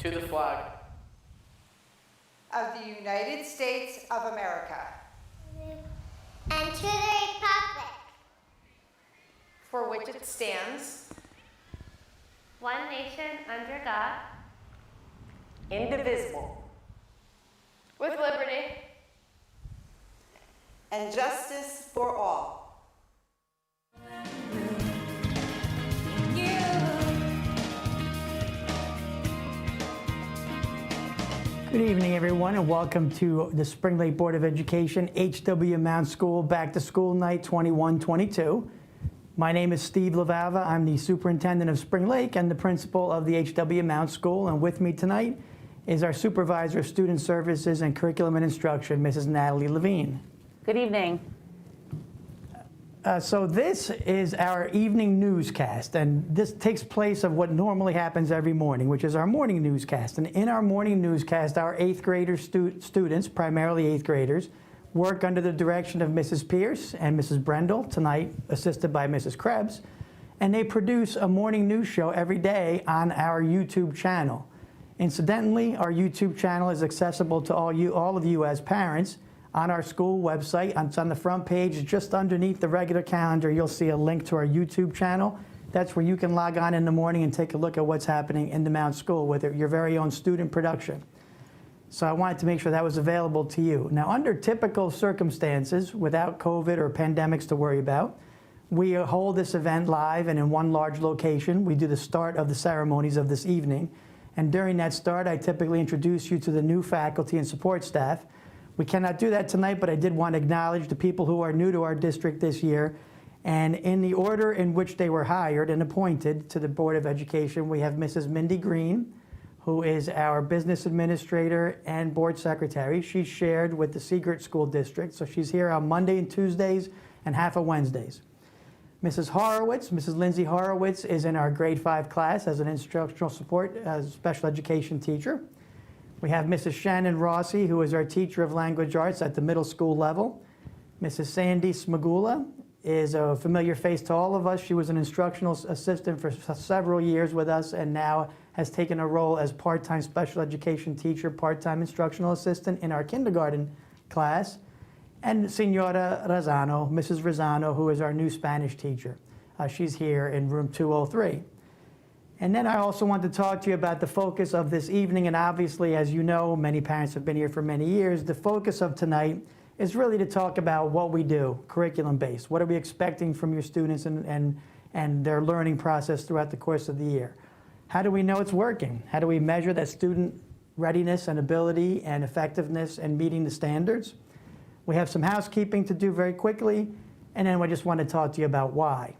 to the flag of the United States of America and to the republic for which it stands, one nation under God, indivisible, with liberty and justice for all. Good evening, everyone, and welcome to the Spring Lake Board of Education H.W. Mountz School Back to School Night 21-22. My name is Steve Lavava. I'm the superintendent of Spring Lake and the principal of the H.W. Mountz School. And with me tonight is our supervisor of student services and curriculum and instruction, Mrs. Natalie Levine. Good evening. So this is our evening newscast, and this takes place of what normally happens every morning, which is our morning newscast. And in our morning newscast, our 8th grader students, primarily 8th graders, work under the direction of Mrs. Pierce and Mrs. Brendel, tonight assisted by Mrs. Krebs, and they produce a morning news show every day on our YouTube channel. Incidentally, our YouTube channel is accessible to all of you as parents on our school website. It's on the front page, just underneath the regular calendar, you'll see a link to our YouTube channel. That's where you can log on in the morning and take a look at what's happening in the Mountz School with your very own student production. So I wanted to make sure that was available to you. Now, under typical circumstances, without COVID or pandemics to worry about, we hold this event live and in one large location. We do the start of the ceremonies of this evening. And during that start, I typically introduce you to the new faculty and support staff. We cannot do that tonight, but I did want to acknowledge the people who are new to our district this year. And in the order in which they were hired and appointed to the Board of Education, we have Mrs. Mindy Green, who is our business administrator and board secretary. She's shared with the Secret School District, so she's here on Monday and Tuesdays and half of Wednesdays. Mrs. Horowitz, Mrs. Lindsay Horowitz, is in our grade 5 class as an instructional support special education teacher. We have Mrs. Shannon Rossi, who is our teacher of language arts at the middle school level. Mrs. Sandy Smagula is a familiar face to all of us. She was an instructional assistant for several years with us and now has taken a role as part-time special education teacher, part-time instructional assistant in our kindergarten class. And Senora Razano, Mrs. Razano, who is our new Spanish teacher. She's here in room 203. And then I also want to talk to you about the focus of this evening, and obviously, as you know, many parents have been here for many years. The focus of tonight is really to talk about what we do, curriculum-based. What are we expecting from your students and their learning process throughout the course of the year? How do we know it's working? How do we measure that student readiness and ability and effectiveness and meeting the standards? We have some housekeeping to do very quickly, and then we just want to talk to you about why.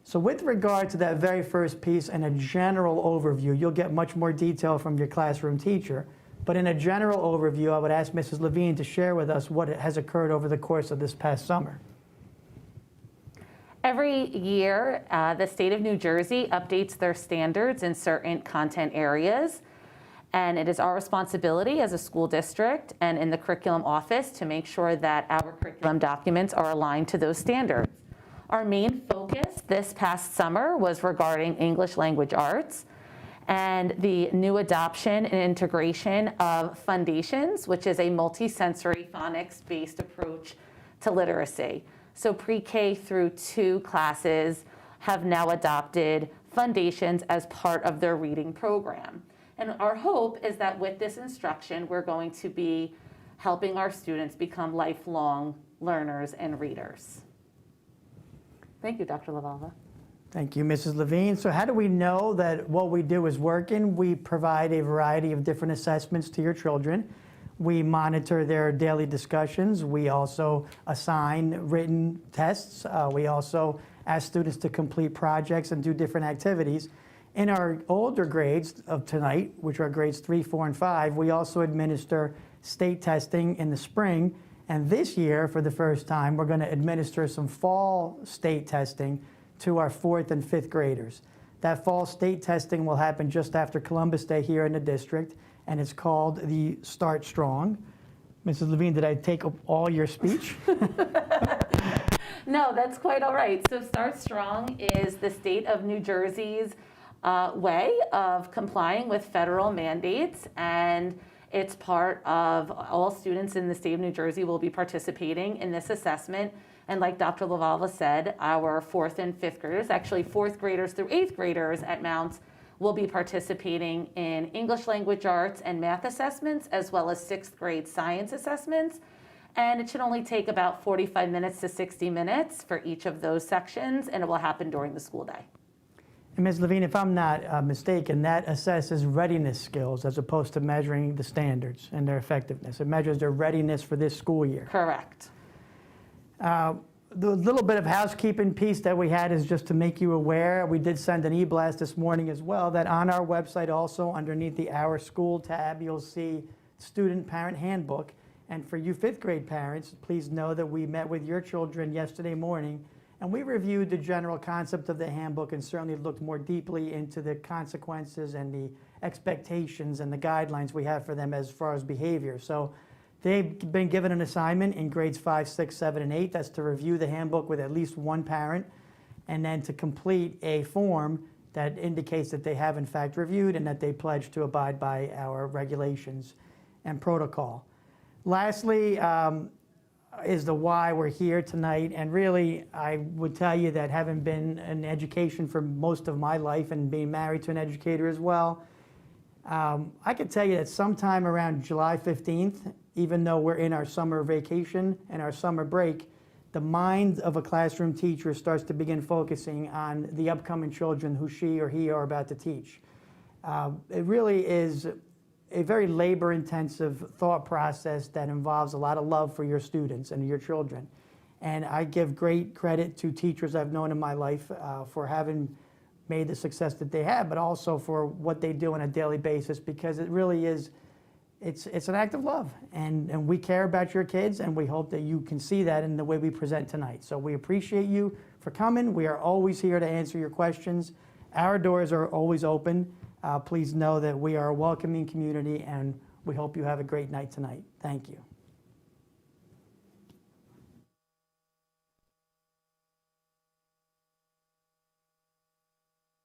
So with regard to that very first piece and a general overview, you'll get much more detail from your classroom teacher. But in a general overview, I would ask Mrs. Levine to share with us what has occurred over the course of this past summer. Every year, the state of New Jersey updates their standards in certain content areas. And it is our responsibility as a school district and in the curriculum office to make sure that our curriculum documents are aligned to those standards. Our main focus this past summer was regarding English language arts and the new adoption and integration of Foundations, which is a multisensory phonics-based approach to literacy. So pre-K through 2 classes have now adopted Foundations as part of their reading program. And our hope is that with this instruction, we're going to be helping our students become lifelong learners and readers. Thank you, Dr. Lavava. Thank you, Mrs. Levine. So how do we know that what we do is working? We provide a variety of different assessments to your children. We monitor their daily discussions. We also assign written tests. We also ask students to complete projects and do different activities. In our older grades of tonight, which are grades 3, 4, and 5, we also administer state testing in the spring. And this year, for the first time, we're going to administer some fall state testing to our 4th and 5th graders. That fall state testing will happen just after Columbus Day here in the district, and it's called the Start Strong. Mrs. Levine, did I take up all your speech? No, that's quite all right. So Start Strong is the state of New Jersey's way of complying with federal mandates, and it's part of all students in the state of New Jersey will be participating in this assessment. And like Dr. LaValva said, our 4th and 5th graders, actually 4th graders through 8th graders at Mountz, will be participating in English language arts and math assessments, as well as 6th grade science assessments. And it should only take about 45 minutes to 60 minutes for each of those sections, and it will happen during the school day. And Ms. Levine, if I'm not mistaken, that assesses readiness skills as opposed to measuring the standards and their effectiveness. It measures their readiness for this school year. Correct. The little bit of housekeeping piece that we had is just to make you aware. We did send an e-blast this morning as well, that on our website also, underneath the Our School tab, you'll see Student Parent Handbook. And for you 5th grade parents, please know that we met with your children yesterday morning, and we reviewed the general concept of the handbook and certainly looked more deeply into the consequences and the expectations and the guidelines we have for them as far as behavior. So they've been given an assignment in grades 5, 6, 7, and 8. That's to review the handbook with at least one parent, and then to complete a form that indicates that they have in fact reviewed and that they pledge to abide by our regulations and protocol. Lastly, is the why we're here tonight. And really, I would tell you that having been in education for most of my life and being married to an educator as well, I could tell you that sometime around July 15th, even though we're in our summer vacation and our summer break, the mind of a classroom teacher starts to begin focusing on the upcoming children who she or he are about to teach. It really is a very labor-intensive thought process that involves a lot of love for your students and your children. And I give great credit to teachers I've known in my life for having made the success that they have, but also for what they do on a daily basis, because it really is, it's an act of love. And we care about your kids, and we hope that you can see that in the way we present tonight. So we appreciate you for coming. We are always here to answer your questions. Our doors are always open. Please know that we are a welcoming community, and we hope you have a great night tonight. Thank you.